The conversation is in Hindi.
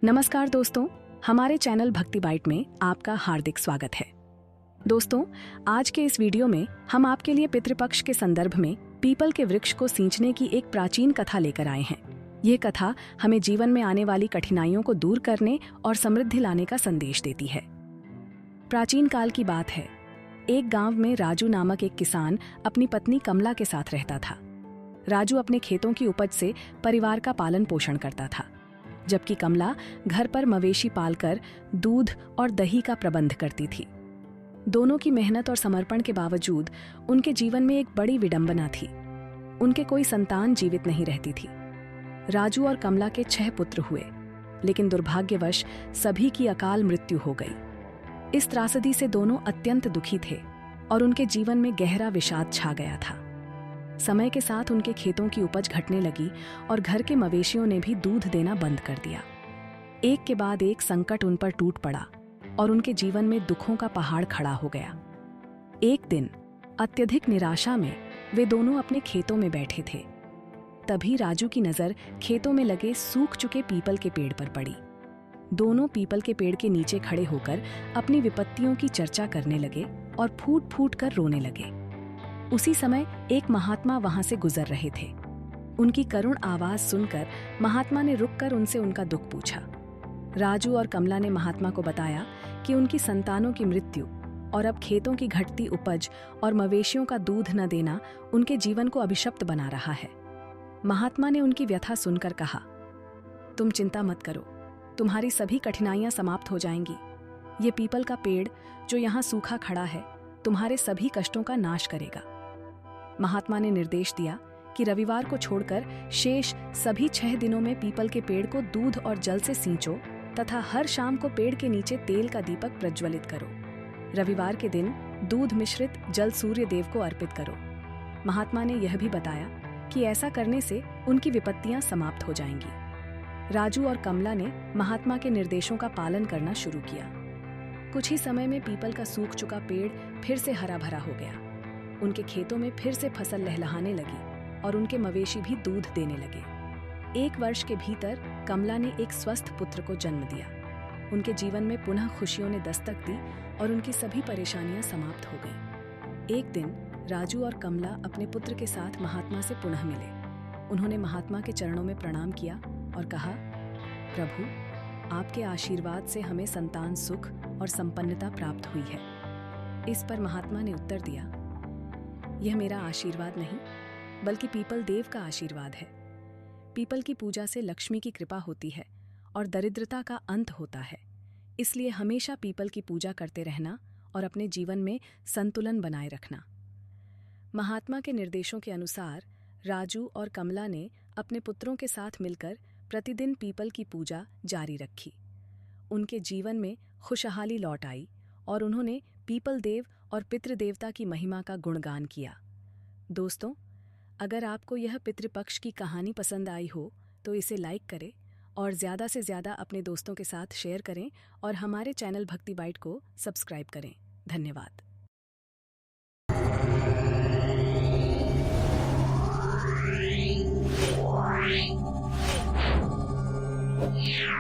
नमस्कार दोस्तों, हमारे चैनल भक्ति बाइट में आपका हार्दिक स्वागत है। दोस्तों, आज के इस वीडियो में हम आपके लिए पितृपक्ष के संदर्भ में पीपल के वृक्ष को सींचने की एक प्राचीन कथा लेकर आए हैं। ये कथा हमें जीवन में आने वाली कठिनाइयों को दूर करने और समृद्धि लाने का संदेश देती है। प्राचीन काल की बात है। एक गांव में राजू नामक एक किसान अपनी पत्नी कमला के साथ रहता था। राजू अपने खेतों की उपज से परिवार का पालन पोषण करता था, जबकि कमला घर पर मवेशी पालकर दूध और दही का प्रबंध करती थी। दोनों की मेहनत और समर्पण के बावजूद उनके जीवन में एक बड़ी विडंबना थी। उनके कोई संतान जीवित नहीं रहती थी। राजू और कमला के 6 पुत्र हुए, लेकिन दुर्भाग्यवश सभी की अकाल मृत्यु हो गई। इस त्रासदी से दोनों अत्यंत दुखी थे और उनके जीवन में गहरा विषाद छा गया था। समय के साथ उनके खेतों की उपज घटने लगी और घर के मवेशियों ने भी दूध देना बंद कर दिया। एक के बाद एक संकट उन पर टूट पड़ा और उनके जीवन में दुखों का पहाड़ खड़ा हो गया। एक दिन अत्यधिक निराशा में वे दोनों अपने खेतों में बैठे थे। तभी राजू की नजर खेतों में लगे सूख चुके पीपल के पेड़ पर पड़ी। दोनों पीपल के पेड़ के नीचे खड़े होकर अपनी विपत्तियों की चर्चा करने लगे और फूट फूट कर रोने लगे। उसी समय एक महात्मा वहां से गुजर रहे थे। उनकी करुण आवाज सुनकर महात्मा ने रुककर उनसे उनका दुख पूछा। राजू और कमला ने महात्मा को बताया कि उनकी संतानों की मृत्यु और अब खेतों की घटती उपज और मवेशियों का दूध न देना उनके जीवन को अभिशप्त बना रहा है। महात्मा ने उनकी व्यथा सुनकर कहा, तुम चिंता मत करो, तुम्हारी सभी कठिनाइयां समाप्त हो जाएंगी। ये पीपल का पेड़ जो यहाँ सूखा खड़ा है, तुम्हारे सभी कष्टों का नाश करेगा। महात्मा ने निर्देश दिया कि रविवार को छोड़कर शेष सभी 6 दिनों में पीपल के पेड़ को दूध और जल से सींचो तथा हर शाम को पेड़ के नीचे तेल का दीपक प्रज्वलित करो। रविवार के दिन दूध मिश्रित जल सूर्य देव को अर्पित करो। महात्मा ने यह भी बताया कि ऐसा करने से उनकी विपत्तियां समाप्त हो जाएंगी। राजू और कमला ने महात्मा के निर्देशों का पालन करना शुरू किया। कुछ ही समय में पीपल का सूख चुका पेड़ फिर से हरा भरा हो गया। उनके खेतों में फिर से फसल लहलहाने लगी और उनके मवेशी भी दूध देने लगे। 1 वर्ष के भीतर कमला ने एक स्वस्थ पुत्र को जन्म दिया। उनके जीवन में पुनः खुशियों ने दस्तक दी और उनकी सभी परेशानियां समाप्त हो गईं। एक दिन राजू और कमला अपने पुत्र के साथ महात्मा से पुनः मिले। उन्होंने महात्मा के चरणों में प्रणाम किया और कहा, प्रभु, आपके आशीर्वाद से हमें संतान सुख और संपन्नता प्राप्त हुई है। इस पर महात्मा ने उत्तर दिया, यह मेरा आशीर्वाद नहीं, बल्कि पीपल देव का आशीर्वाद है। पीपल की पूजा से लक्ष्मी की कृपा होती है और दरिद्रता का अंत होता है। इसलिए हमेशा पीपल की पूजा करते रहना और अपने जीवन में संतुलन बनाए रखना। महात्मा के निर्देशों के अनुसार राजू और कमला ने अपने पुत्रों के साथ मिलकर प्रतिदिन पीपल की पूजा जारी रखी। उनके जीवन में खुशहाली लौट आई और उन्होंने पीपल देव और पितृदेवता की महिमा का गुणगान किया। दोस्तों, अगर आपको यह पितृपक्ष की कहानी पसंद आई हो तो इसे लाइक करें और ज़्यादा से ज़्यादा अपने दोस्तों के साथ शेयर करें और हमारे चैनल भक्ति बाइट को सब्सक्राइब करें। धन्यवाद। Yeah.